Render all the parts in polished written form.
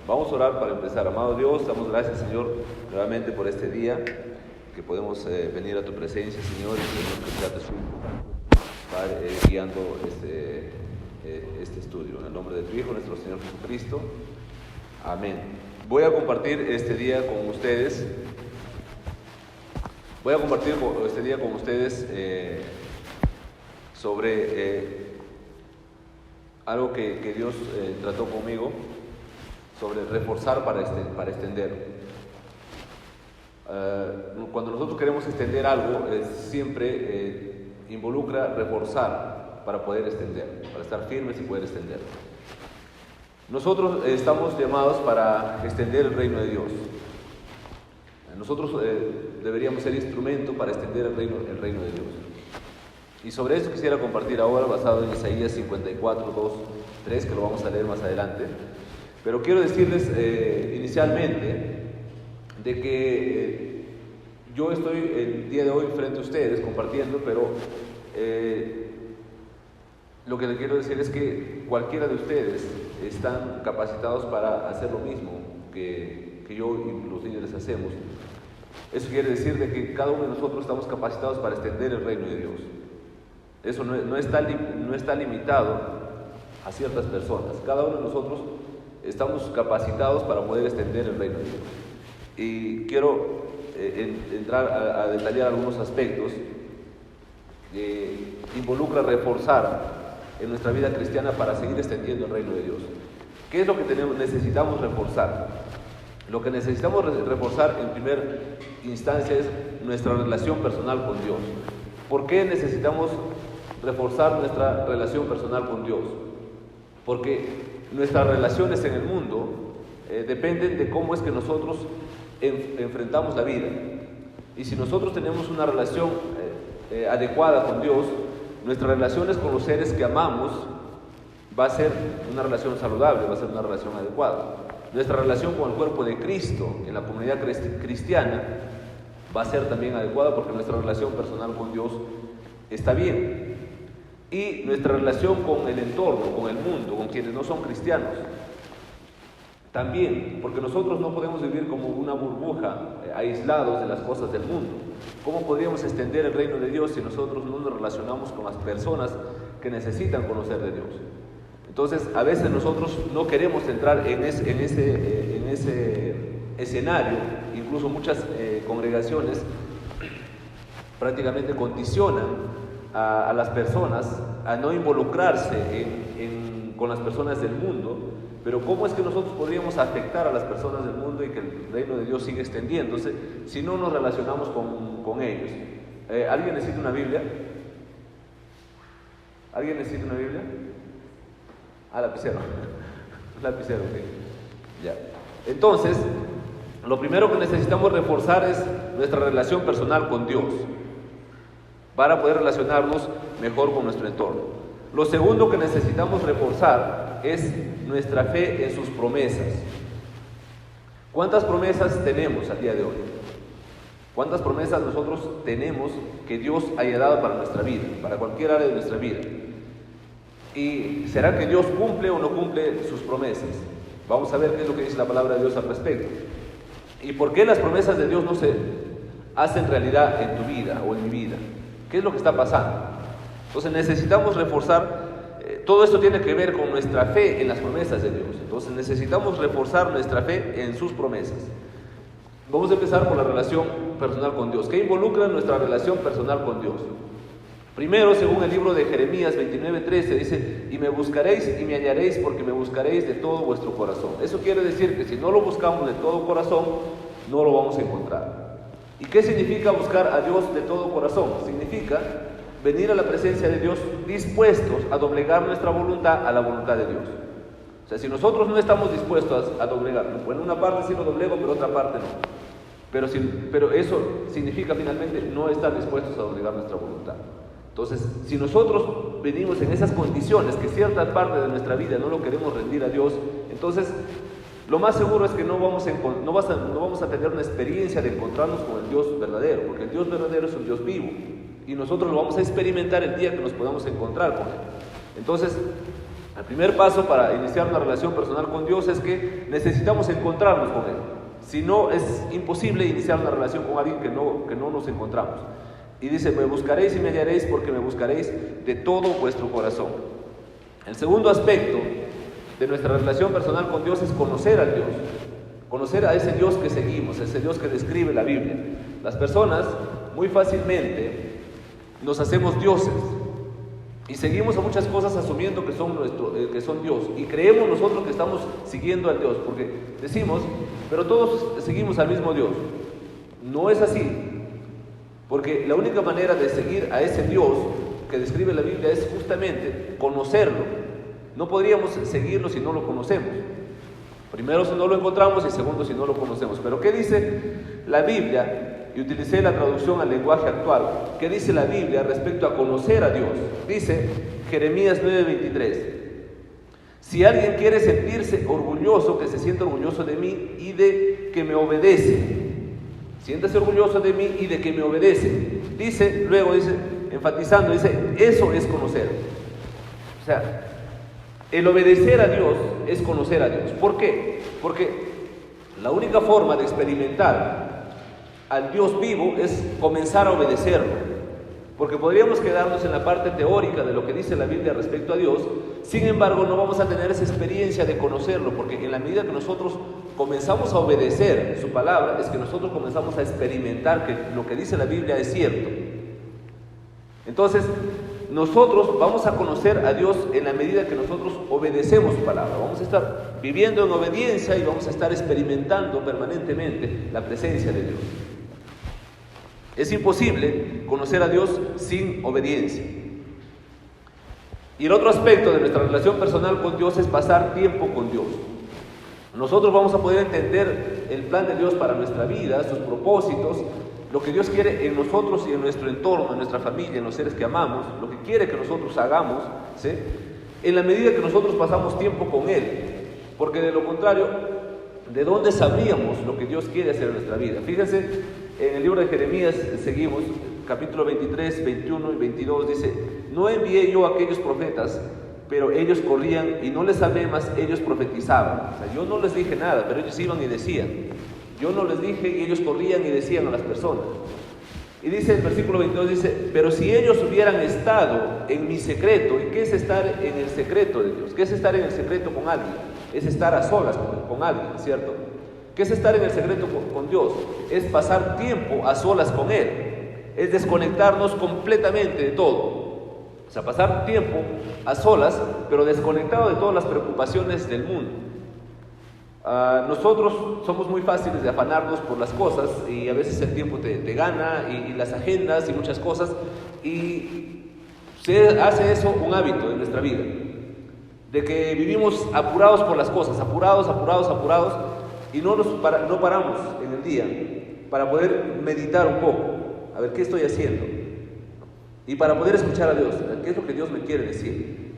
Vamos a orar para empezar. Amado Dios, damos gracias, Señor, nuevamente por este día, que podemos venir a tu presencia, Señor, y Señor, que sea tu Espíritu, Padre, guiando este estudio. En el nombre de tu Hijo, nuestro Señor Jesucristo. Amén. Voy a compartir este día con ustedes. Sobre algo que Dios trató conmigo, sobre reforzar para extender. Cuando nosotros queremos extender algo, siempre involucra reforzar para poder extender, para estar firmes y poder extender. Nosotros estamos llamados para extender el reino de Dios. Nosotros deberíamos ser instrumento para extender el reino de Dios. Y sobre esto quisiera compartir ahora, basado en Isaías 54, 2, 3, que lo vamos a leer más adelante. Pero quiero decirles inicialmente de que yo estoy el día de hoy frente a ustedes compartiendo, pero lo que les quiero decir es que cualquiera de ustedes están capacitados para hacer lo mismo que yo y los líderes hacemos. Eso quiere decir de que cada uno de nosotros estamos capacitados para extender el reino de Dios. Eso no está limitado a ciertas personas. Cada uno de nosotros estamos capacitados para poder extender el reino de Dios. Y quiero entrar a detallar algunos aspectos que involucra reforzar en nuestra vida cristiana para seguir extendiendo el reino de Dios. ¿Qué es lo que necesitamos reforzar? Lo que necesitamos reforzar en primera instancia es nuestra relación personal con Dios. ¿Por qué necesitamos reforzar nuestra relación personal con Dios? Porque nuestras relaciones en el mundo dependen de cómo es que nosotros enfrentamos la vida. Y si nosotros tenemos una relación adecuada con Dios, nuestras relaciones con los seres que amamos va a ser una relación saludable, va a ser una relación adecuada. Nuestra relación con el cuerpo de Cristo en la comunidad cristiana va a ser también adecuada porque nuestra relación personal con Dios está bien. Y nuestra relación con el entorno, con el mundo, con quienes no son cristianos, también, porque nosotros no podemos vivir como una burbuja, aislados de las cosas del mundo. ¿Cómo podríamos extender el reino de Dios si nosotros no nos relacionamos con las personas que necesitan conocer de Dios? Entonces, a veces nosotros no queremos entrar en ese escenario. Incluso muchas congregaciones prácticamente condicionan a las personas a no involucrarse con las personas del mundo. Pero ¿cómo es que nosotros podríamos afectar a las personas del mundo y que el reino de Dios siga extendiéndose si no nos relacionamos con ellos? ¿Alguien necesita una Biblia? ¿Alguien necesita una Biblia? Lapicero. Lapicero, ok. Ya. Entonces, lo primero que necesitamos reforzar es nuestra relación personal con Dios para poder relacionarnos mejor con nuestro entorno. Lo segundo que necesitamos reforzar es nuestra fe en sus promesas. ¿Cuántas promesas tenemos al día de hoy? ¿Cuántas promesas nosotros tenemos que Dios haya dado para nuestra vida, para cualquier área de nuestra vida? ¿Y será que Dios cumple o no cumple sus promesas? Vamos a ver qué es lo que dice la palabra de Dios al respecto. ¿Y por qué las promesas de Dios no se hacen realidad en tu vida o en mi vida? ¿Qué es lo que está pasando? Entonces necesitamos reforzar, todo esto tiene que ver con nuestra fe en las promesas de Dios. Entonces necesitamos reforzar nuestra fe en sus promesas. Vamos a empezar por la relación personal con Dios. ¿Qué involucra nuestra relación personal con Dios? Primero, según el libro de Jeremías 29:13, dice: y me buscaréis y me hallaréis porque me buscaréis de todo vuestro corazón. Eso quiere decir que si no lo buscamos de todo corazón, no lo vamos a encontrar. ¿Y qué significa buscar a Dios de todo corazón? Significa venir a la presencia de Dios dispuestos a doblegar nuestra voluntad a la voluntad de Dios. O sea, si nosotros no estamos dispuestos a doblegar, bueno, una parte sí lo doblego, pero otra parte no. Pero eso significa finalmente no estar dispuestos a doblegar nuestra voluntad. Entonces, si nosotros venimos en esas condiciones, que cierta parte de nuestra vida no lo queremos rendir a Dios, entonces lo más seguro es que no vamos a tener una experiencia de encontrarnos con el Dios verdadero, porque el Dios verdadero es un Dios vivo, y nosotros lo vamos a experimentar el día que nos podamos encontrar con Él. Entonces, El primer paso para iniciar una relación personal con Dios es que necesitamos encontrarnos con Él. Si no, es imposible iniciar una relación con alguien que no nos encontramos. Y dice, me buscaréis y me hallaréis porque me buscaréis de todo vuestro corazón. El segundo aspecto de nuestra relación personal con Dios es conocer al Dios. Conocer a ese Dios que seguimos, ese Dios que describe la Biblia. Las personas muy fácilmente nos hacemos dioses y seguimos a muchas cosas asumiendo que son Dios, y creemos nosotros que estamos siguiendo al Dios, porque decimos, pero todos seguimos al mismo Dios. No es así, porque la única manera de seguir a ese Dios que describe la Biblia es justamente conocerlo. No podríamos seguirlo si no lo conocemos. Primero, si no lo encontramos, y segundo, si no lo conocemos. Pero ¿qué dice la Biblia? Y utilicé la traducción al lenguaje actual. ¿Qué dice la Biblia respecto a conocer a Dios? Dice Jeremías 9:23: si alguien quiere sentirse orgulloso, que se sienta orgulloso de mí y de que me obedece. Siéntase orgulloso de mí y de que me obedece. Dice, luego dice, enfatizando, dice, eso es conocer. O sea, el obedecer a Dios es conocer a Dios. ¿Por qué? Porque la única forma de experimentar al Dios vivo es comenzar a obedecerlo. Porque podríamos quedarnos en la parte teórica de lo que dice la Biblia respecto a Dios, sin embargo no vamos a tener esa experiencia de conocerlo, porque en la medida que nosotros comenzamos a obedecer su palabra, es que nosotros comenzamos a experimentar que lo que dice la Biblia es cierto. Entonces, nosotros vamos a conocer a Dios en la medida que nosotros obedecemos su palabra. Vamos a estar viviendo en obediencia y vamos a estar experimentando permanentemente la presencia de Dios. Es imposible conocer a Dios sin obediencia. Y el otro aspecto de nuestra relación personal con Dios es pasar tiempo con Dios. Nosotros vamos a poder entender el plan de Dios para nuestra vida, sus propósitos, lo que Dios quiere en nosotros y en nuestro entorno, en nuestra familia, en los seres que amamos, lo que quiere que nosotros hagamos, ¿sí?, en la medida que nosotros pasamos tiempo con Él. Porque de lo contrario, ¿de dónde sabríamos lo que Dios quiere hacer en nuestra vida? Fíjense, en el libro de Jeremías seguimos, capítulo 23, 21 y 22, dice: no envié yo a aquellos profetas, pero ellos corrían y no les hablé, más ellos profetizaban. O sea, yo no les dije nada, pero ellos iban y decían. Yo no les dije y ellos corrían y decían a las personas. Y dice el versículo 22, dice: pero si ellos hubieran estado en mi secreto. ¿Y qué es estar en el secreto de Dios? ¿Qué es estar en el secreto con alguien? Es estar a solas con alguien, ¿cierto? ¿Qué es estar en el secreto con Dios? Es pasar tiempo a solas con Él. Es desconectarnos completamente de todo. O sea, pasar tiempo a solas, pero desconectado de todas las preocupaciones del mundo. Nosotros somos muy fáciles de afanarnos por las cosas, y a veces el tiempo te gana, y las agendas y muchas cosas, y se hace eso un hábito en nuestra vida, de que vivimos apurados por las cosas, apurados, y no paramos en el día para poder meditar un poco, a ver qué estoy haciendo, y para poder escuchar a Dios, qué es lo que Dios me quiere decir.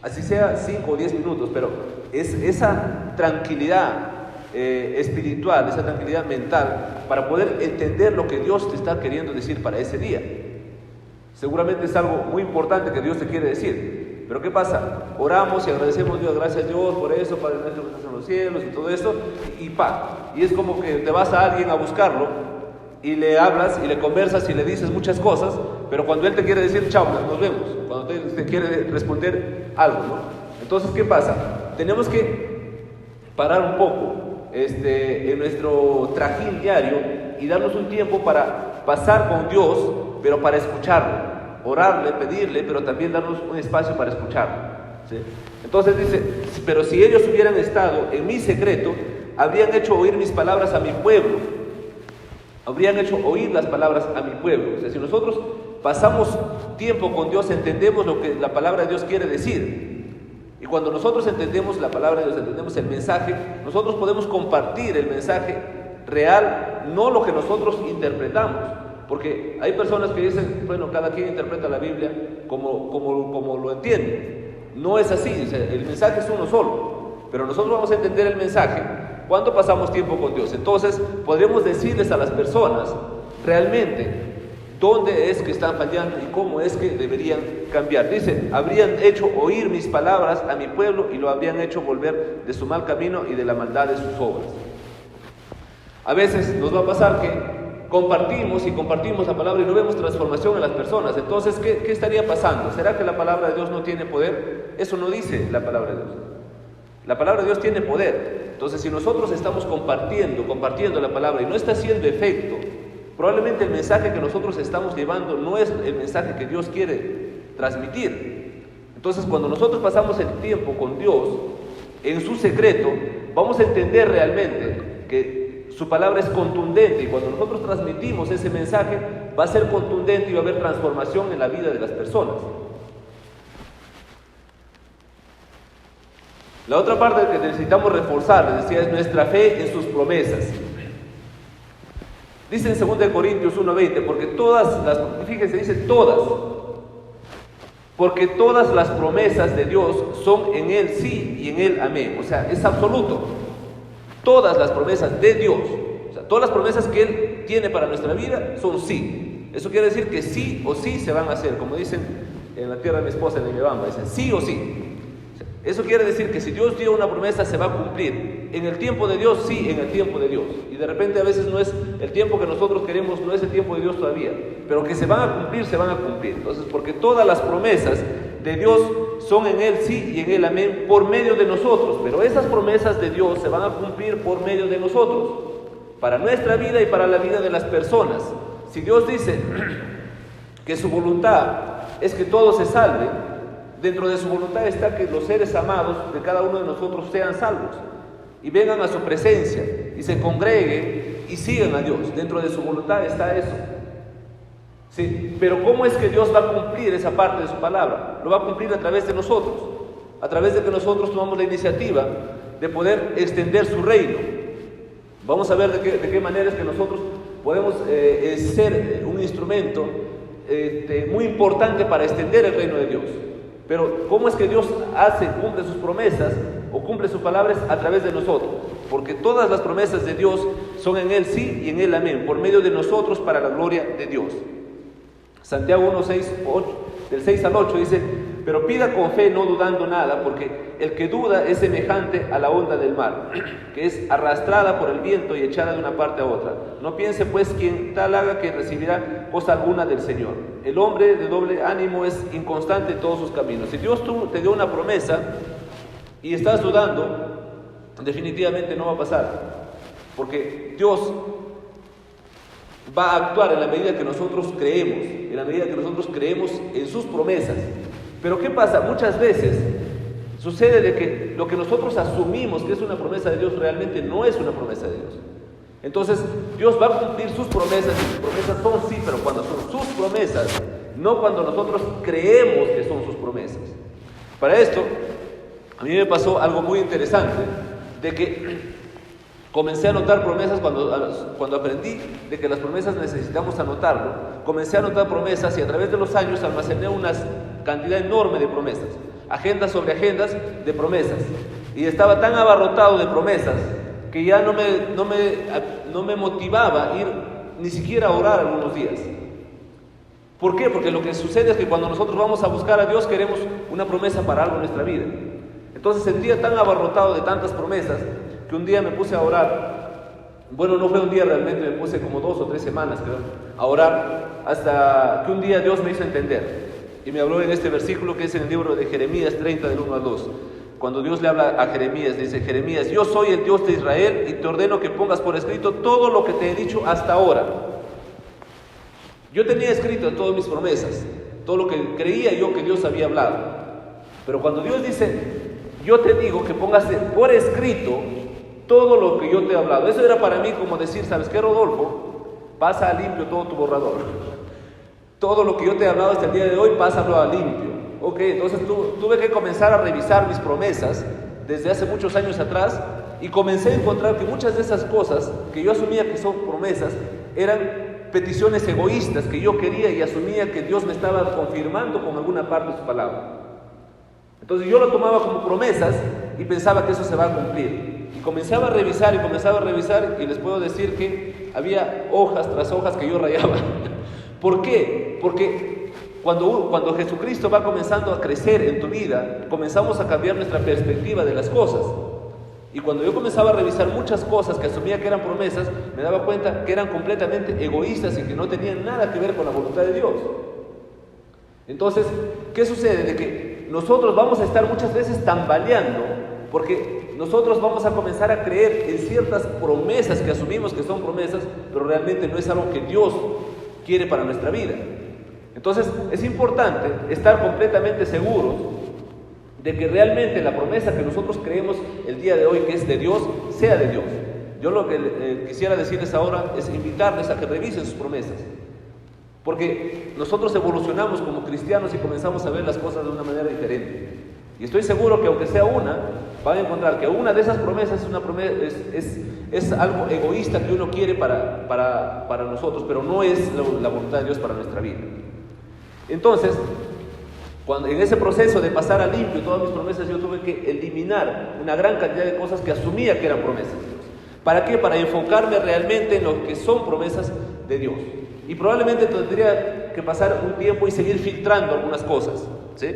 Así sea 5 o 10 minutos, pero es esa tranquilidad espiritual, esa tranquilidad mental, para poder entender lo que Dios te está queriendo decir para ese día. Seguramente es algo muy importante que Dios te quiere decir. Pero ¿qué pasa? Oramos y agradecemos a Dios, gracias a Dios por eso, Padre nuestro que estás en los cielos y todo eso, y es como que te vas a alguien a buscarlo y le hablas y le conversas y le dices muchas cosas, pero cuando Él te quiere decir chao, nos vemos, cuando te quiere responder algo, ¿no? Entonces, ¿qué pasa? Tenemos que parar un poco en nuestro trajín diario y darnos un tiempo para pasar con Dios, pero para escucharlo. Orarle, pedirle, pero también darnos un espacio para escucharlo, ¿sí? Entonces dice: pero si ellos hubieran estado en mi secreto, habrían hecho oír mis palabras a mi pueblo. Habrían hecho oír las palabras a mi pueblo. O sea, si nosotros pasamos tiempo con Dios, entendemos lo que la palabra de Dios quiere decir. Y cuando nosotros entendemos la palabra de Dios, entendemos el mensaje, nosotros podemos compartir el mensaje real, no lo que nosotros interpretamos. Porque hay personas que dicen, bueno, cada quien interpreta la Biblia como lo entiende. No es así, dice, el mensaje es uno solo, pero nosotros vamos a entender el mensaje cuando pasamos tiempo con Dios. Entonces podremos decirles a las personas realmente dónde es que están fallando y cómo es que deberían cambiar. Dice, habrían hecho oír mis palabras a mi pueblo y lo habrían hecho volver de su mal camino y de la maldad de sus obras. A veces nos va a pasar que compartimos la palabra y no vemos transformación en las personas. Entonces, ¿qué estaría pasando? ¿Será que la palabra de Dios no tiene poder? Eso no dice la palabra de Dios. La palabra de Dios tiene poder. Entonces, si nosotros estamos compartiendo la palabra y no está haciendo efecto, probablemente el mensaje que nosotros estamos llevando no es el mensaje que Dios quiere transmitir. Entonces, cuando nosotros pasamos el tiempo con Dios, en su secreto, vamos a entender realmente que su palabra es contundente, y cuando nosotros transmitimos ese mensaje, va a ser contundente y va a haber transformación en la vida de las personas. La otra parte que necesitamos reforzar, les decía, es nuestra fe en sus promesas. Dice en 2 Corintios 1:20, porque todas las promesas de Dios son en Él sí y en Él amén. O sea, es absoluto. Todas las promesas de Dios, o sea, todas las promesas que Él tiene para nuestra vida son sí. Eso quiere decir que sí o sí se van a hacer, como dicen en la tierra de mi esposa, en Imbebamba, dicen sí o sí. Eso quiere decir que si Dios dio una promesa, se va a cumplir. En el tiempo de Dios, sí, en el tiempo de Dios. Y de repente a veces no es el tiempo que nosotros queremos, no es el tiempo de Dios todavía. Pero que se van a cumplir, se van a cumplir. Entonces, porque todas las promesas de Dios son en Él sí y en Él amén por medio de nosotros. Pero esas promesas de Dios se van a cumplir por medio de nosotros, para nuestra vida y para la vida de las personas. Si Dios dice que su voluntad es que todos se salven, dentro de su voluntad está que los seres amados de cada uno de nosotros sean salvos y vengan a su presencia y se congreguen y sigan a Dios. Dentro de su voluntad está eso. Sí, pero ¿cómo es que Dios va a cumplir esa parte de su palabra? Lo va a cumplir a través de nosotros, a través de que nosotros tomamos la iniciativa de poder extender su reino. Vamos a ver de qué manera es que nosotros podemos ser un instrumento muy importante para extender el reino de Dios. Pero ¿cómo es que Dios cumple sus promesas o cumple sus palabras? A través de nosotros. Porque todas las promesas de Dios son en Él sí y en Él amén, por medio de nosotros para la gloria de Dios. Santiago 1:6, del 6 al 8 dice, pero pida con fe, no dudando nada, porque el que duda es semejante a la onda del mar, que es arrastrada por el viento y echada de una parte a otra. No piense pues quien tal haga que recibirá cosa alguna del Señor. El hombre de doble ánimo es inconstante en todos sus caminos. Si Dios te dio una promesa y estás dudando, definitivamente no va a pasar, porque Dios va a actuar en la medida que nosotros creemos, en sus promesas. Pero ¿qué pasa? Muchas veces sucede de que lo que nosotros asumimos que es una promesa de Dios realmente no es una promesa de Dios. Entonces Dios va a cumplir sus promesas, y sus promesas son sí, pero cuando son sus promesas, no cuando nosotros creemos que son sus promesas. Para esto, a mí me pasó algo muy interesante, de que comencé a anotar promesas cuando aprendí de que las promesas necesitamos anotarlo. Comencé a anotar promesas y a través de los años almacené una cantidad enorme de promesas, agendas sobre agendas de promesas. Y estaba tan abarrotado de promesas que ya no me motivaba ir ni siquiera a orar algunos días. ¿Por qué? Porque lo que sucede es que cuando nosotros vamos a buscar a Dios queremos una promesa para algo en nuestra vida. Entonces sentía tan abarrotado de tantas promesas que un día me puse a orar. Bueno, no fue un día realmente, me puse como 2 o 3 semanas, creo, a orar, hasta que un día Dios me hizo entender. Y me habló en este versículo que es en el libro de Jeremías 30, del 1 al 2. Cuando Dios le habla a Jeremías, dice: Jeremías, yo soy el Dios de Israel y te ordeno que pongas por escrito todo lo que te he dicho hasta ahora. Yo tenía escrito todas mis promesas, todo lo que creía yo que Dios había hablado. Pero cuando Dios dice: yo te digo que pongas por escrito todo lo que yo te he hablado, eso era para mí como decir: ¿sabes qué, Rodolfo? Pasa a limpio todo tu borrador. Todo lo que yo te he hablado hasta el día de hoy, pásalo a limpio. Ok, entonces tuve que comenzar a revisar mis promesas desde hace muchos años atrás y comencé a encontrar que muchas de esas cosas que yo asumía que son promesas eran peticiones egoístas que yo quería y asumía que Dios me estaba confirmando con alguna parte de su palabra. Entonces yo lo tomaba como promesas y pensaba que eso se va a cumplir. Y comenzaba a revisar y les puedo decir que había hojas tras hojas que yo rayaba. ¿Por qué? Porque cuando Jesucristo va comenzando a crecer en tu vida, comenzamos a cambiar nuestra perspectiva de las cosas. Y cuando yo comenzaba a revisar muchas cosas que asumía que eran promesas, me daba cuenta que eran completamente egoístas y que no tenían nada que ver con la voluntad de Dios. Entonces, ¿qué sucede? De que nosotros vamos a estar muchas veces tambaleando, porque nosotros vamos a comenzar a creer en ciertas promesas que asumimos que son promesas, pero realmente no es algo que Dios quiere para nuestra vida. Entonces, es importante estar completamente seguros de que realmente la promesa que nosotros creemos el día de hoy que es de Dios, sea de Dios. Yo lo que quisiera decirles ahora es invitarles a que revisen sus promesas, porque nosotros evolucionamos como cristianos y comenzamos a ver las cosas de una manera diferente. Y estoy seguro que aunque sea una, van a encontrar que una de esas promesas es algo egoísta que uno quiere para nosotros, pero no es la voluntad de Dios para nuestra vida. Entonces, en ese proceso de pasar a limpio todas mis promesas, yo tuve que eliminar una gran cantidad de cosas que asumía que eran promesas de Dios. ¿Para qué? Para enfocarme realmente en lo que son promesas de Dios. Y probablemente tendría que pasar un tiempo y seguir filtrando algunas cosas, ¿sí?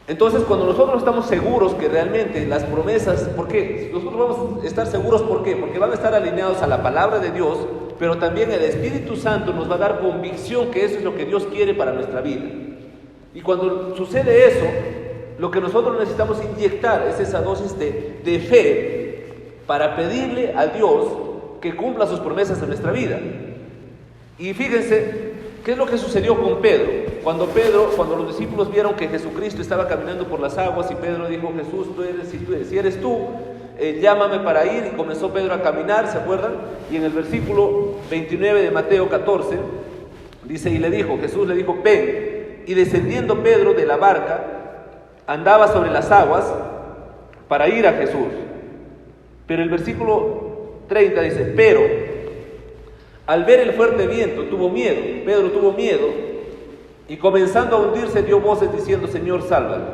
Entonces, cuando nosotros estamos seguros que realmente las promesas, ¿por qué? Nosotros vamos a estar seguros, ¿por qué? Porque van a estar alineados a la palabra de Dios, pero también el Espíritu Santo nos va a dar convicción que eso es lo que Dios quiere para nuestra vida. Y cuando sucede eso, lo que nosotros necesitamos inyectar es esa dosis de fe para pedirle a Dios que cumpla sus promesas en nuestra vida. Y fíjense, ¿qué es lo que sucedió con Pedro? Cuando los discípulos vieron que Jesucristo estaba caminando por las aguas y Pedro dijo, Jesús, si eres tú, llámame para ir, y comenzó Pedro a caminar, ¿se acuerdan? Y en el versículo 29 de Mateo 14, dice, Jesús le dijo, ven, y descendiendo Pedro de la barca, andaba sobre las aguas para ir a Jesús. Pero el versículo 30 dice, pero al ver el fuerte viento tuvo miedo, Pedro tuvo miedo, y comenzando a hundirse dio voces diciendo, Señor, sálvame.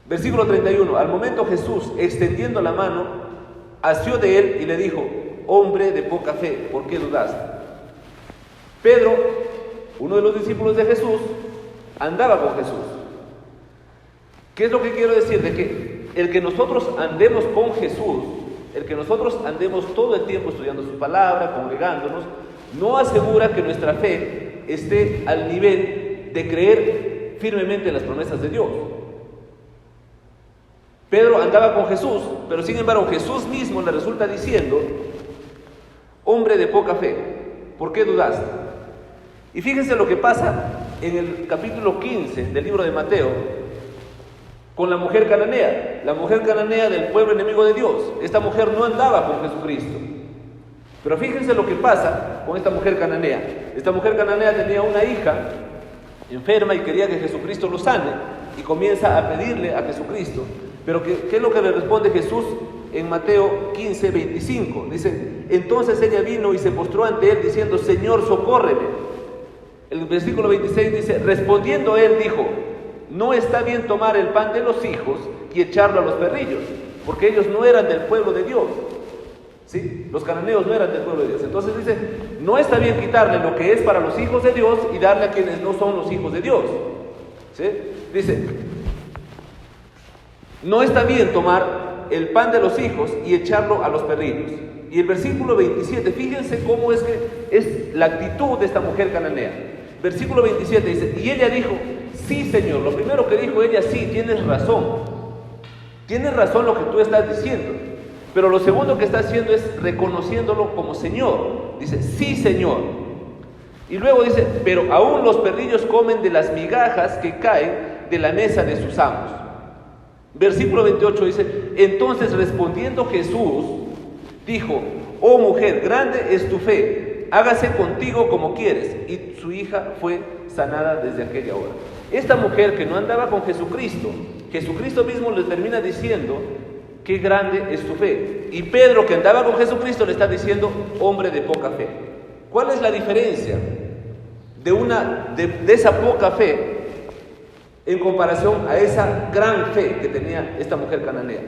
Versículo 31, al momento Jesús, extendiendo la mano, asió de él y le dijo, hombre de poca fe, ¿por qué dudaste? Pedro, uno de los discípulos de Jesús, andaba con Jesús. ¿Qué es lo que quiero decir? De que el que nosotros andemos con Jesús, el que nosotros andemos todo el tiempo estudiando su palabra, congregándonos, no asegura que nuestra fe esté al nivel de creer firmemente en las promesas de Dios. Pedro andaba con Jesús, pero sin embargo Jesús mismo le resulta diciendo, hombre de poca fe, ¿por qué dudaste? Y fíjense lo que pasa en el capítulo 15 del libro de Mateo con la mujer cananea del pueblo enemigo de Dios. Esta mujer no andaba con Jesucristo, pero fíjense lo que pasa con esta mujer cananea. Esta mujer cananea tenía una hija enferma y quería que Jesucristo lo sane, y comienza a pedirle a Jesucristo. Pero ¿qué es lo que le responde Jesús en Mateo 15, 25? Dice, entonces ella vino y se postró ante él diciendo, Señor, socórreme. El versículo 26 dice, respondiendo él dijo, no está bien tomar el pan de los hijos y echarlo a los perrillos, porque ellos no eran del pueblo de Dios. ¿Sí? Los cananeos no eran del pueblo de Dios. Entonces dice, no está bien quitarle lo que es para los hijos de Dios y darle a quienes no son los hijos de Dios. ¿Sí? Dice, no está bien tomar el pan de los hijos y echarlo a los perrillos. Y el versículo 27, fíjense cómo es que es la actitud de esta mujer cananea. Versículo 27 dice, y ella dijo, sí, Señor. Lo primero que dijo ella, sí, tienes razón. Tienes razón lo que tú estás diciendo. Pero lo segundo que está haciendo es reconociéndolo como Señor. Dice, sí, Señor. Y luego dice, pero aún los perrillos comen de las migajas que caen de la mesa de sus amos. Versículo 28 dice, entonces respondiendo Jesús, dijo, oh mujer, grande es tu fe, hágase contigo como quieres. Y su hija fue sanada desde aquella hora. Esta mujer que no andaba con Jesucristo, Jesucristo mismo le termina diciendo, qué grande es tu fe. Y Pedro, que andaba con Jesucristo, le está diciendo, hombre de poca fe. ¿Cuál es la diferencia de esa poca fe en comparación a esa gran fe que tenía esta mujer cananea?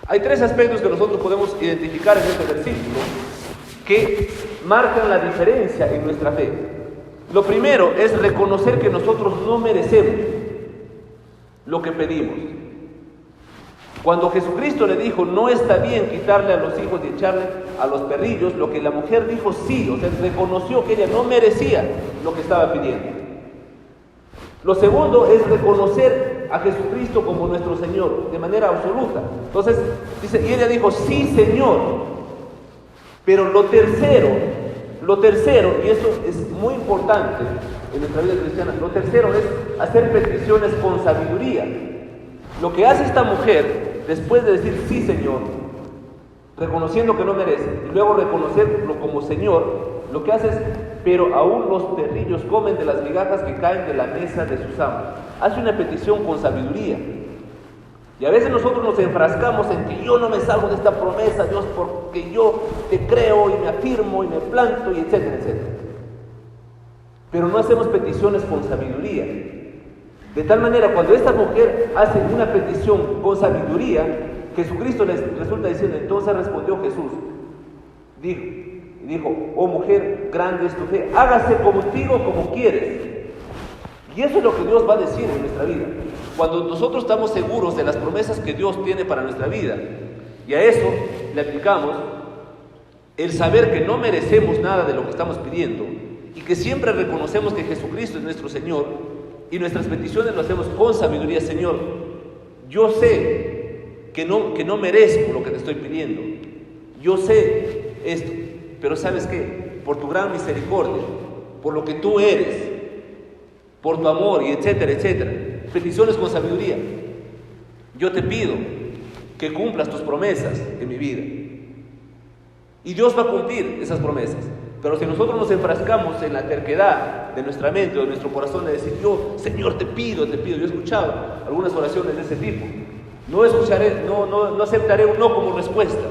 Hay tres aspectos que nosotros podemos identificar en este versículo que marcan la diferencia en nuestra fe. Lo primero es reconocer que nosotros no merecemos lo que pedimos. Cuando Jesucristo le dijo, no está bien quitarle a los hijos y echarle a los perrillos, lo que la mujer dijo sí, o sea, reconoció que ella no merecía lo que estaba pidiendo. Lo segundo es reconocer a Jesucristo como nuestro Señor, de manera absoluta. Entonces, dice, y ella dijo, sí, Señor. Pero lo tercero, y eso es muy importante en nuestra vida cristiana, lo tercero es hacer peticiones con sabiduría. Lo que hace esta mujer, después de decir sí, Señor, reconociendo que no merece, y luego reconocerlo como Señor, lo que hace es, pero aún los perrillos comen de las migajas que caen de la mesa de sus amos. Hace una petición con sabiduría. Y a veces nosotros nos enfrascamos en que yo no me salgo de esta promesa, Dios, porque yo te creo y me afirmo y me planto y etcétera, etcétera. Pero no hacemos peticiones con sabiduría. De tal manera, cuando esta mujer hace una petición con sabiduría, Jesucristo les resulta diciendo, entonces respondió Jesús, dijo, oh mujer, grande es tu fe, hágase contigo como quieres. Y eso es lo que Dios va a decir en nuestra vida. Cuando nosotros estamos seguros de las promesas que Dios tiene para nuestra vida, y a eso le aplicamos el saber que no merecemos nada de lo que estamos pidiendo, y que siempre reconocemos que Jesucristo es nuestro Señor, y nuestras peticiones lo hacemos con sabiduría. Señor, yo sé que no merezco lo que te estoy pidiendo, yo sé esto, pero ¿sabes qué? Por tu gran misericordia, por lo que tú eres, por tu amor y etcétera, etcétera, peticiones con sabiduría, yo te pido que cumplas tus promesas en mi vida. Y Dios va a cumplir esas promesas. Pero si nosotros nos enfrascamos en la terquedad de nuestra mente o de nuestro corazón de decir, yo, Señor, te pido, yo he escuchado algunas oraciones de ese tipo, no aceptaré un no como respuesta,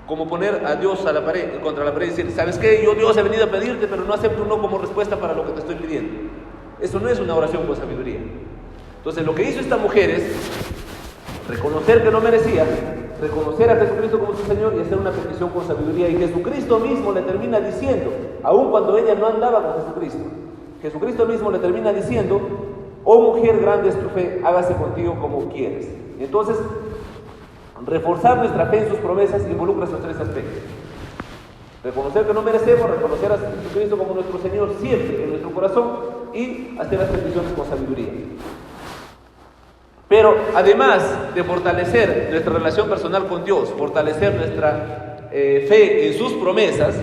como poner a Dios a la pared, contra la pared y decir, ¿sabes qué? Yo, Dios, he venido a pedirte, pero no acepto un no como respuesta para lo que te estoy pidiendo. Eso no es una oración con sabiduría. Entonces, lo que hizo esta mujer es reconocer que no merecía, reconocer a Jesucristo como su Señor y hacer una petición con sabiduría. Y Jesucristo mismo le termina diciendo, aun cuando ella no andaba con Jesucristo, Jesucristo mismo le termina diciendo, oh mujer, grande es tu fe, hágase contigo como quieres. Y entonces, reforzar nuestra fe en sus promesas involucra esos tres aspectos. Reconocer que no merecemos, reconocer a Jesucristo como nuestro Señor siempre en nuestro corazón y hacer las peticiones con sabiduría. Pero además de fortalecer nuestra relación personal con Dios, fortalecer nuestra fe en sus promesas,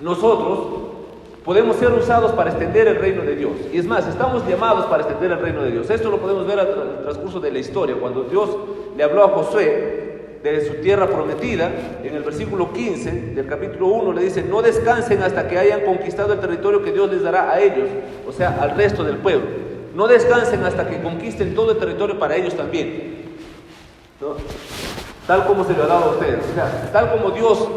nosotros podemos ser usados para extender el reino de Dios. Y es más, estamos llamados para extender el reino de Dios. Esto lo podemos ver al transcurso de la historia. Cuando Dios le habló a Josué de su tierra prometida, en el versículo 15 del capítulo 1 le dice, no descansen hasta que hayan conquistado el territorio que Dios les dará a ellos, o sea, al resto del pueblo. No descansen hasta que conquisten todo el territorio para ellos también, ¿no? Tal como se lo ha dado a ustedes. O sea, tal como Dios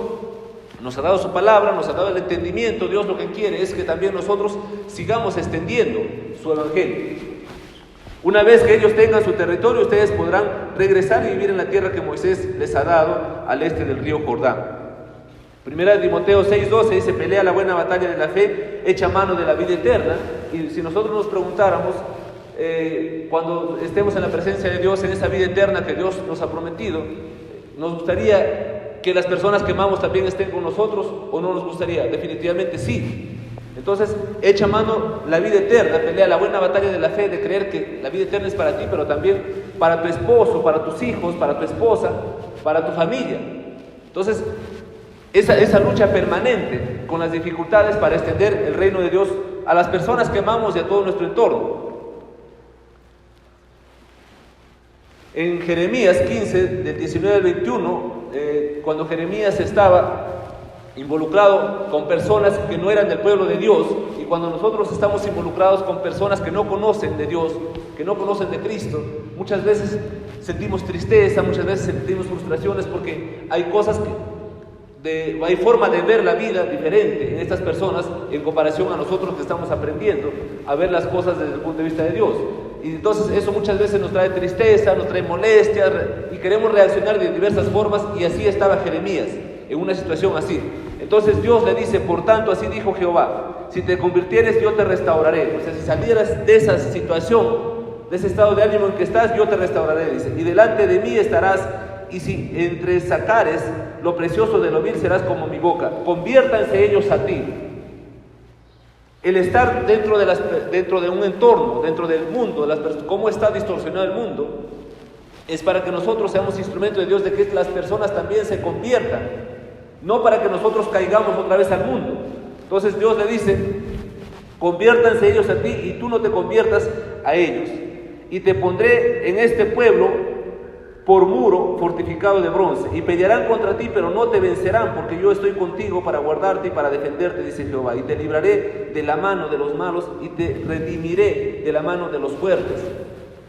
nos ha dado su palabra, nos ha dado el entendimiento, Dios lo que quiere es que también nosotros sigamos extendiendo su evangelio. Una vez que ellos tengan su territorio, ustedes podrán regresar y vivir en la tierra que Moisés les ha dado al este del río Jordán. Primera de Timoteo 6:12 dice, pelea la buena batalla de la fe, echa mano de la vida eterna. Y si nosotros nos preguntáramos, cuando estemos en la presencia de Dios, en esa vida eterna que Dios nos ha prometido, ¿nos gustaría que las personas que amamos también estén con nosotros o no nos gustaría? Definitivamente sí. Entonces, echa mano la vida eterna, pelea la buena batalla de la fe, de creer que la vida eterna es para ti, pero también para tu esposo, para tus hijos, para tu esposa, para tu familia. Entonces, esa lucha permanente con las dificultades para extender el reino de Dios a las personas que amamos y a todo nuestro entorno. En Jeremías 15, del 19 al 21, cuando Jeremías estaba involucrado con personas que no eran del pueblo de Dios, y cuando nosotros estamos involucrados con personas que no conocen de Dios, que no conocen de Cristo, muchas veces sentimos tristeza, muchas veces sentimos frustraciones porque hay cosas hay forma de ver la vida diferente en estas personas en comparación a nosotros que estamos aprendiendo a ver las cosas desde el punto de vista de Dios. Y entonces eso muchas veces nos trae tristeza, nos trae molestia y queremos reaccionar de diversas formas, y así estaba Jeremías en una situación así. Entonces Dios le dice, por tanto, así dijo Jehová, si te convirtieres, yo te restauraré. O sea, si salieras de esa situación, de ese estado de ánimo en que estás, yo te restauraré, dice. Y delante de mí estarás, y si entresacares lo precioso de lo vil, serás como mi boca. Conviértanse ellos a ti. El estar dentro de un entorno, dentro del mundo, cómo está distorsionado el mundo, es para que nosotros seamos instrumentos de Dios, de que las personas también se conviertan, no para que nosotros caigamos otra vez al mundo. Entonces Dios le dice, conviértanse ellos a ti y tú no te conviertas a ellos. Y te pondré en este pueblo por muro fortificado de bronce, y pelearán contra ti, pero no te vencerán, porque yo estoy contigo para guardarte y para defenderte, dice Jehová. Y te libraré de la mano de los malos y te redimiré de la mano de los fuertes.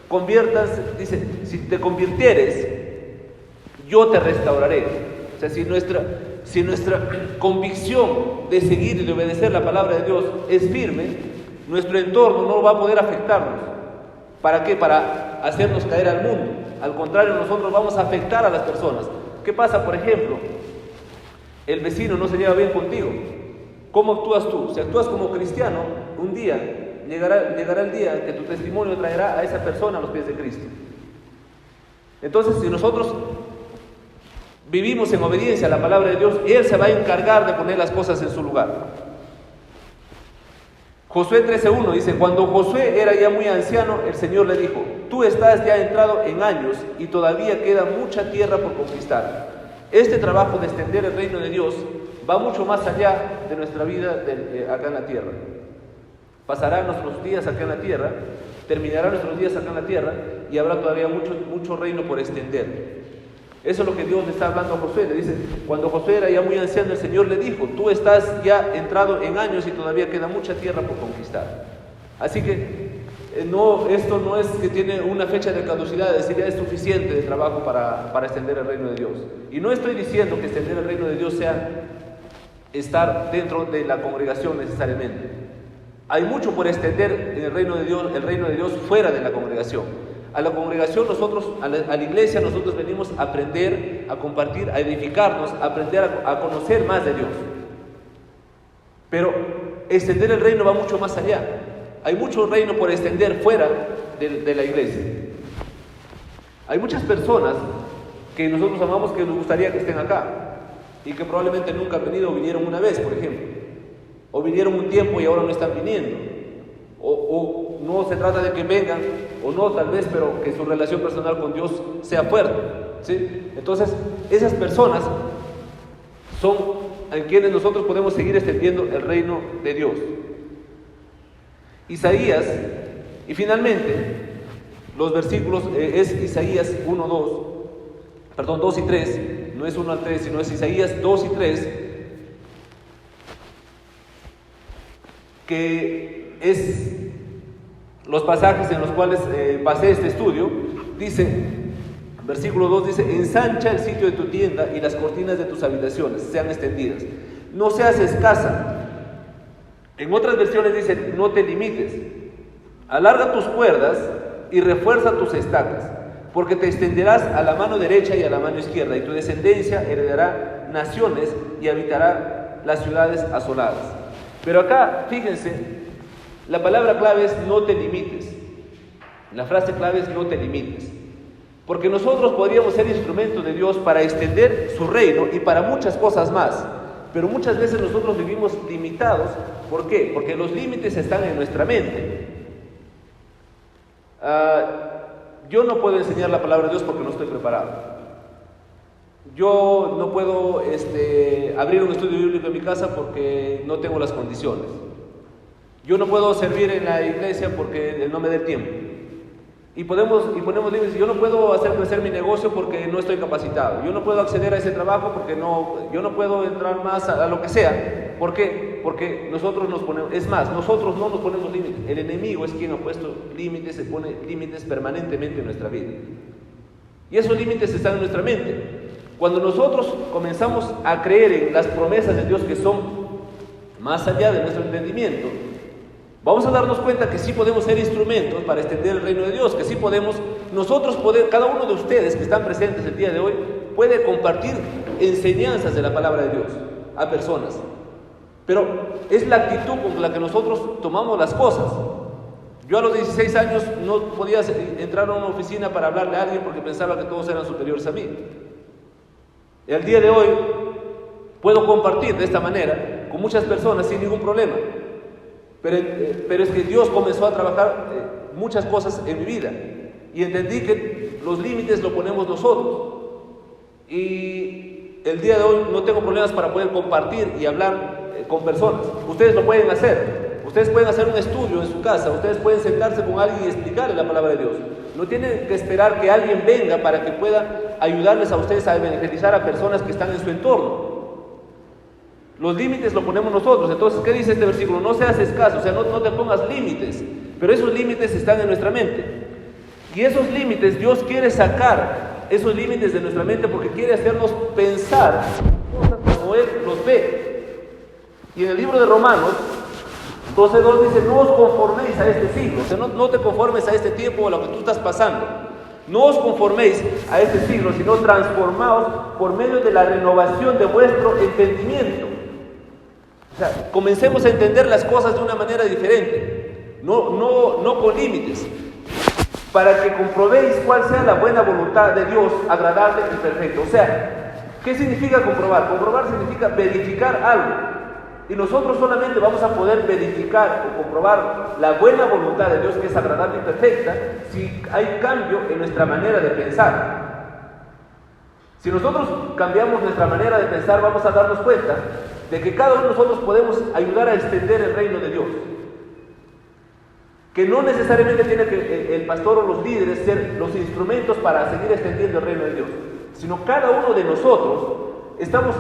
Conviértanse, dice, si te convirtieres, yo te restauraré. O sea, si nuestra convicción de seguir y de obedecer la palabra de Dios es firme, nuestro entorno no va a poder afectarnos. ¿Para qué? Para hacernos caer al mundo. Al contrario, nosotros vamos a afectar a las personas. ¿Qué pasa, por ejemplo? El vecino no se lleva bien contigo. ¿Cómo actúas tú? Si actúas como cristiano, un día llegará el día que tu testimonio traerá a esa persona a los pies de Cristo. Entonces, si nosotros vivimos en obediencia a la palabra de Dios, Él se va a encargar de poner las cosas en su lugar. Josué 13:1 dice, cuando Josué era ya muy anciano, el Señor le dijo, tú estás ya entrado en años y todavía queda mucha tierra por conquistar. Este trabajo de extender el reino de Dios va mucho más allá de nuestra vida acá en la tierra. Pasarán nuestros días acá en la tierra, terminarán nuestros días acá en la tierra y habrá todavía mucho reino por extender. Eso es lo que Dios le está hablando a Josué. Le dice, cuando Josué era ya muy anciano, el Señor le dijo, tú estás ya entrado en años y todavía queda mucha tierra por conquistar. Así que esto no es que tiene una fecha de caducidad, es decir, ya es suficiente de trabajo para extender el reino de Dios. Y no estoy diciendo que extender el reino de Dios sea estar dentro de la congregación necesariamente. Hay mucho por extender en el reino de Dios fuera de la congregación. A la congregación a la iglesia nosotros venimos a aprender, a compartir, a edificarnos, a aprender a conocer más de Dios. Pero extender el reino va mucho más allá. Hay mucho reino por extender fuera de la iglesia. Hay muchas personas que nosotros amamos que nos gustaría que estén acá y que probablemente nunca han venido o vinieron una vez, por ejemplo. O vinieron un tiempo y ahora no están viniendo. O no se trata de que vengan, o no tal vez, pero que su relación personal con Dios sea fuerte, ¿sí? Entonces, esas personas son en quienes nosotros podemos seguir extendiendo el reino de Dios. Isaías, y finalmente, los versículos, es Isaías 2 y 3, no es 1 al 3, sino es Isaías 2 y 3, que es los pasajes en los cuales basé este estudio. Dice, versículo 2 dice, ensancha el sitio de tu tienda y las cortinas de tus habitaciones sean extendidas. No seas escasa. En otras versiones dice, no te limites. Alarga tus cuerdas y refuerza tus estacas, porque te extenderás a la mano derecha y a la mano izquierda, y tu descendencia heredará naciones y habitará las ciudades asoladas. Pero acá, fíjense, la palabra clave es no te limites. La frase clave es no te limites. Porque nosotros podríamos ser instrumentos de Dios para extender su reino y para muchas cosas más. Pero muchas veces nosotros vivimos limitados. ¿Por qué? Porque los límites están en nuestra mente. Yo no puedo enseñar la palabra de Dios porque no estoy preparado. Yo no puedo abrir un estudio bíblico en mi casa porque no tengo las condiciones. Yo no puedo servir en la iglesia porque no me dé el tiempo. Y ponemos límites. Yo no puedo hacer crecer mi negocio porque no estoy capacitado. Yo no puedo acceder a ese trabajo porque yo no puedo entrar más a lo que sea. ¿Por qué? Porque nosotros nos ponemos, es más, nosotros no nos ponemos límites. El enemigo es quien ha puesto límites, se pone límites permanentemente en nuestra vida. Y esos límites están en nuestra mente. Cuando nosotros comenzamos a creer en las promesas de Dios que son más allá de nuestro entendimiento, vamos a darnos cuenta que sí podemos ser instrumentos para extender el reino de Dios, que sí podemos, cada uno de ustedes que están presentes el día de hoy, puede compartir enseñanzas de la palabra de Dios. a personas. Pero es la actitud con la que nosotros tomamos las cosas. Yo a los 16 años no podía entrar a una oficina para hablarle a alguien porque pensaba que todos eran superiores a mí. El día de hoy puedo compartir de esta manera con muchas personas sin ningún problema. Pero es que Dios comenzó a trabajar muchas cosas en mi vida y entendí que los límites lo ponemos nosotros. Y el día de hoy no tengo problemas para poder compartir y hablar con personas. Ustedes lo pueden hacer. Ustedes pueden hacer un estudio en su casa. Ustedes pueden sentarse con alguien y explicarle la palabra de Dios. No tienen que esperar que alguien venga para que pueda ayudarles a ustedes a evangelizar a personas que están en su entorno. Los límites lo ponemos nosotros. Entonces, ¿qué dice este versículo? No seas escaso, o sea, no te pongas límites. Pero esos límites están en nuestra mente. Y esos límites Dios quiere sacar esos límites de nuestra mente porque quiere hacernos pensar cosas como Él los ve. Y en el libro de Romanos 12:2 dice, no os conforméis a este siglo, o sea, no te conformes a este tiempo o a lo que tú estás pasando. No os conforméis a este siglo, sino transformaos por medio de la renovación de vuestro entendimiento. O sea, comencemos a entender las cosas de una manera diferente, no con límites, para que comprobéis cuál sea la buena voluntad de Dios, agradable y perfecta. O sea, ¿qué significa comprobar? Comprobar significa verificar algo. Y nosotros solamente vamos a poder verificar o comprobar la buena voluntad de Dios, que es agradable y perfecta, si hay cambio en nuestra manera de pensar. Si nosotros cambiamos nuestra manera de pensar, vamos a darnos cuenta de que cada uno de nosotros podemos ayudar a extender el reino de Dios. Que no necesariamente tiene que el pastor o los líderes ser los instrumentos para seguir extendiendo el reino de Dios, sino cada uno de nosotros.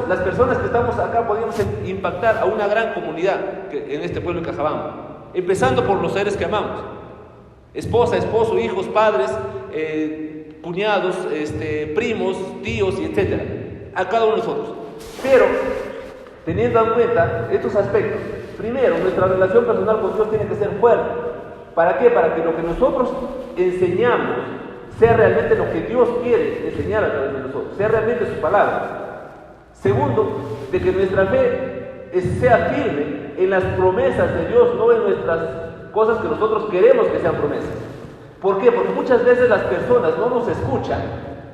Las personas que estamos acá podemos impactar a una gran comunidad en este pueblo de Cajabamba, empezando por los seres que amamos: esposa, esposo, hijos, padres, cuñados, primos, tíos, y etcétera, a cada uno de nosotros. Pero teniendo en cuenta estos aspectos, primero, nuestra relación personal con Dios tiene que ser fuerte. ¿Para qué? Para que lo que nosotros enseñamos sea realmente lo que Dios quiere enseñar a través de nosotros, sea realmente su palabra. Segundo, de que nuestra fe sea firme en las promesas de Dios, no en nuestras cosas que nosotros queremos que sean promesas. ¿Por qué? Porque muchas veces las personas no nos escuchan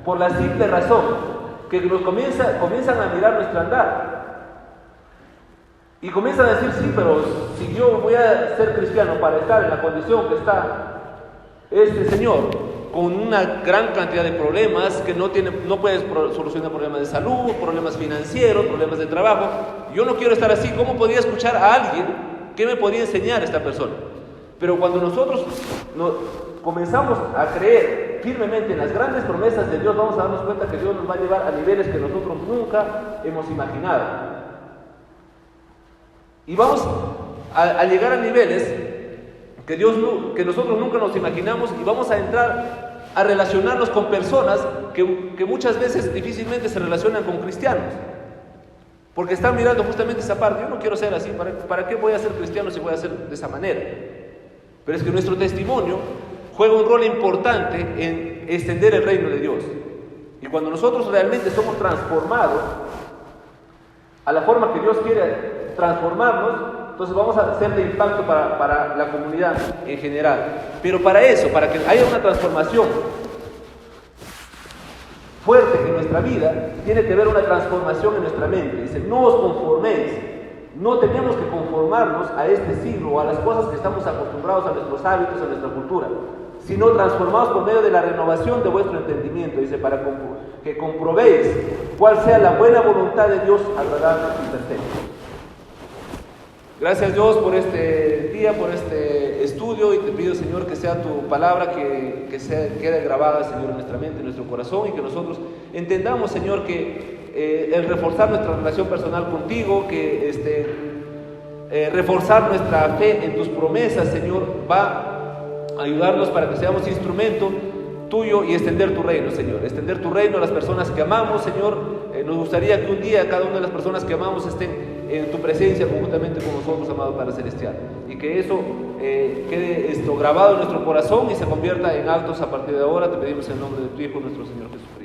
por la simple razón que nos comienzan a mirar nuestro andar. Y comienzan a decir, sí, pero si yo voy a ser cristiano para estar en la condición que está este señor, con una gran cantidad de problemas, que no puedes solucionar problemas de salud, problemas financieros, problemas de trabajo. Yo no quiero estar así. ¿Cómo podría escuchar a alguien? ¿Qué me podría enseñar esta persona? Pero cuando nosotros comenzamos a creer firmemente en las grandes promesas de Dios, vamos a darnos cuenta que Dios nos va a llevar a niveles que nosotros nunca hemos imaginado. Y vamos a llegar a niveles que nosotros nunca nos imaginamos, y vamos a entrar a relacionarnos con personas que muchas veces difícilmente se relacionan con cristianos, porque están mirando justamente esa parte. Yo no quiero ser así. ¿Para qué voy a ser cristiano si voy a ser de esa manera? Pero es que nuestro testimonio juega un rol importante en extender el reino de Dios. Y cuando nosotros realmente somos transformados a la forma que Dios quiere transformarnos, entonces vamos a hacer de impacto para la comunidad en general. Pero para eso, para que haya una transformación fuerte en nuestra vida, tiene que haber una transformación en nuestra mente. Dice, no os conforméis. No tenemos que conformarnos a este siglo o a las cosas que estamos acostumbrados, a nuestros hábitos, a nuestra cultura, sino transformados por medio de la renovación de vuestro entendimiento. Dice, para que comprobéis cuál sea la buena voluntad de Dios, agradable y perfecta. Gracias, Dios, por este día, por este estudio, y te pido, Señor, que sea tu palabra que quede grabada, Señor, en nuestra mente, en nuestro corazón, y que nosotros entendamos, Señor, que el reforzar nuestra relación personal contigo, que reforzar nuestra fe en tus promesas, Señor, va a ayudarnos para que seamos instrumento tuyo y extender tu reino, Señor. Extender tu reino a las personas que amamos, Señor. Nos gustaría que un día cada una de las personas que amamos estén en tu presencia conjuntamente con nosotros, amado Padre Celestial, y que eso quede grabado en nuestro corazón y se convierta en actos a partir de ahora. Te pedimos en nombre de tu Hijo, nuestro Señor Jesucristo.